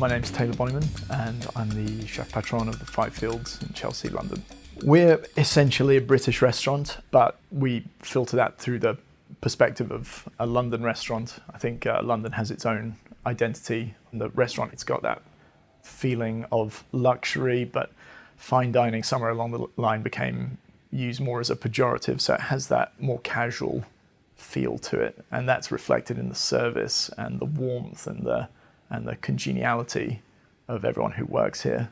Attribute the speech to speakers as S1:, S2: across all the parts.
S1: My name's Taylor Bonnyman and I'm the Chef Patron of the Five Fields in Chelsea, London. We're essentially a British restaurant, but we filter that through the perspective of a London restaurant. I think London has its own identity. In the restaurant, it's got that feeling of luxury, but fine dining somewhere along the line became used more as a pejorative, so it has that more casual feel to it, and that's reflected in the service and the warmth and the congeniality of everyone who works here.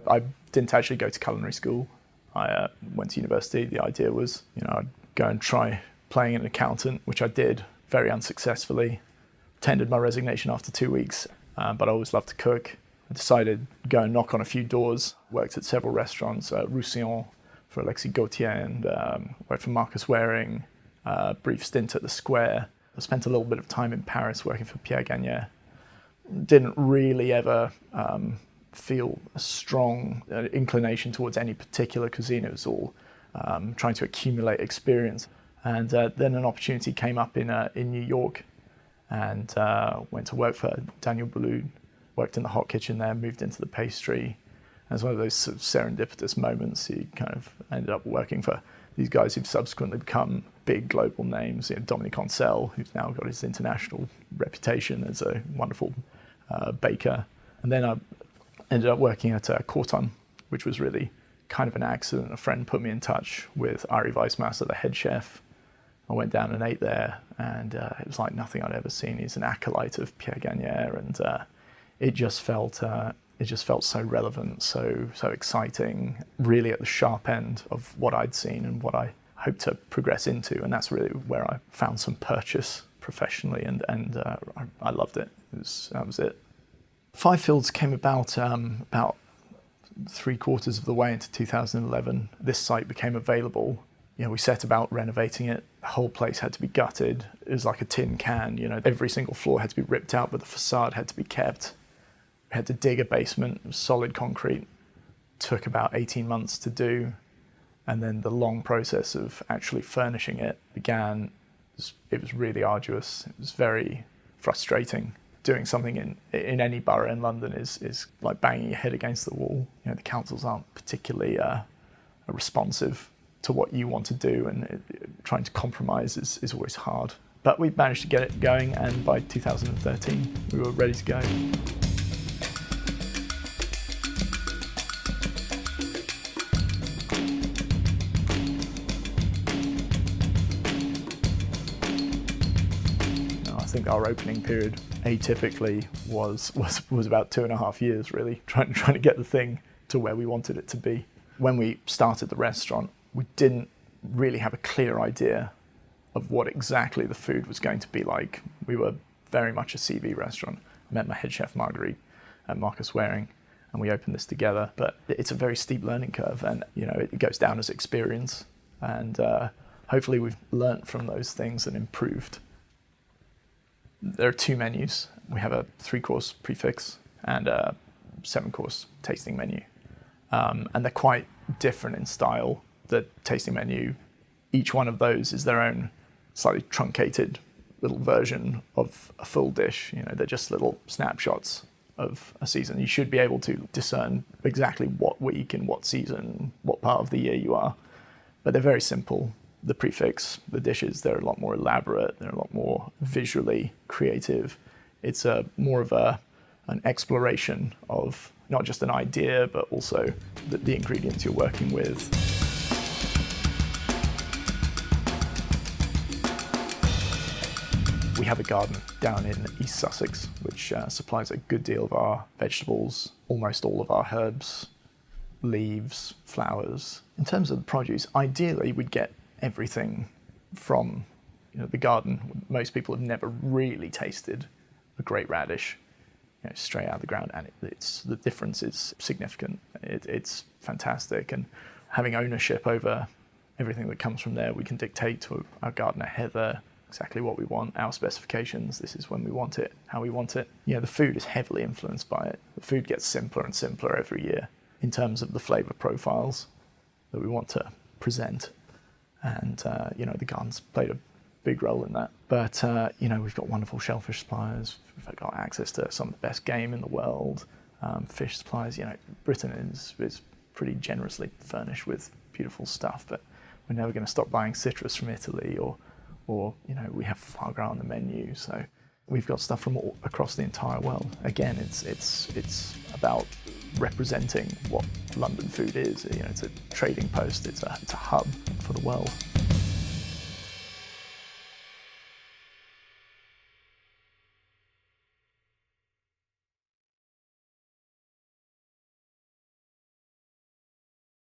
S1: I didn't actually go to culinary school. I went to university. The idea was, I'd go and try playing an accountant, which I did very unsuccessfully. Tendered my resignation after 2 weeks, but I always loved to cook. I decided to go and knock on a few doors. Worked at several restaurants, Roussillon for Alexis Gauthier, and worked for Marcus Wareing, brief stint at the Square. I spent a little bit of time in Paris working for Pierre Gagnaire. Didn't really ever feel a strong inclination towards any particular cuisine. It was all trying to accumulate experience. And then an opportunity came up in New York, and went to work for Daniel Boulud, worked in the hot kitchen there, moved into the pastry. And it was one of those sort of serendipitous moments. He kind of ended up working for these guys who've subsequently become big global names. Dominique Ancel, who's now got his international reputation as a wonderful baker. And then I ended up working at Corton, which was really kind of an accident. A friend put me in touch with Ari Weissmasser, the head chef. I went down and ate there, and it was like nothing I'd ever seen. He's an acolyte of Pierre Gagnaire, and it just felt so relevant, so exciting, really at the sharp end of what I'd seen and what I hoped to progress into. And that's really where I found some purchase professionally, and I loved it. That was it. Five Fields came about 3/4 of the way into 2011. This site became available. We set about renovating it. The whole place had to be gutted. It was like a tin can. Every single floor had to be ripped out, but the facade had to be kept. We had to dig a basement. It was solid concrete. Took about 18 months to do. And then the long process of actually furnishing it began. It was really arduous. It was very frustrating. Doing something in any borough in London is like banging your head against the wall. The councils aren't particularly responsive to what you want to do, and trying to compromise is always hard. But we managed to get it going, and by 2013 we were ready to go. I think our opening period atypically was about 2.5 years, really, trying to get the thing to where we wanted it to be. When we started the restaurant, we didn't really have a clear idea of what exactly the food was going to be like. We were very much a CV restaurant. I met my head chef Marguerite at Marcus Wareing, and we opened this together. But it's a very steep learning curve, and it goes down as experience. And hopefully we've learnt from those things and improved. There are 2 menus. We have a 3-course prefix and a 7-course tasting menu. And they're quite different in style. The tasting menu, each one of those is their own slightly truncated little version of a full dish. They're just little snapshots of a season. You should be able to discern exactly what week and what season, what part of the year you are. But they're very simple. The prefix, the dishes, they're a lot more elaborate. They're a lot more visually creative. It's more of an exploration of not just an idea, but also the ingredients you're working with. We have a garden down in East Sussex, which supplies a good deal of our vegetables, almost all of our herbs, leaves, flowers. In terms of the produce, ideally we'd get everything from the garden. Most people have never really tasted a great radish straight out of the ground, and the difference is significant. It's fantastic, and having ownership over everything that comes from there, we can dictate to our gardener Heather exactly what we want, our specifications. This is when we want it, how we want it. The food is heavily influenced by it. The food gets simpler and simpler every year in terms of the flavour profiles that we want to present. And the garden's played a big role in that. But we've got wonderful shellfish suppliers. We've got access to some of the best game in the world. Fish suppliers. Britain is pretty generously furnished with beautiful stuff, but we're never going to stop buying citrus from Italy, or we have foie gras on the menu. So we've got stuff from all across the entire world. Again, it's about representing what London food is. It's a trading post. It's a hub for the world.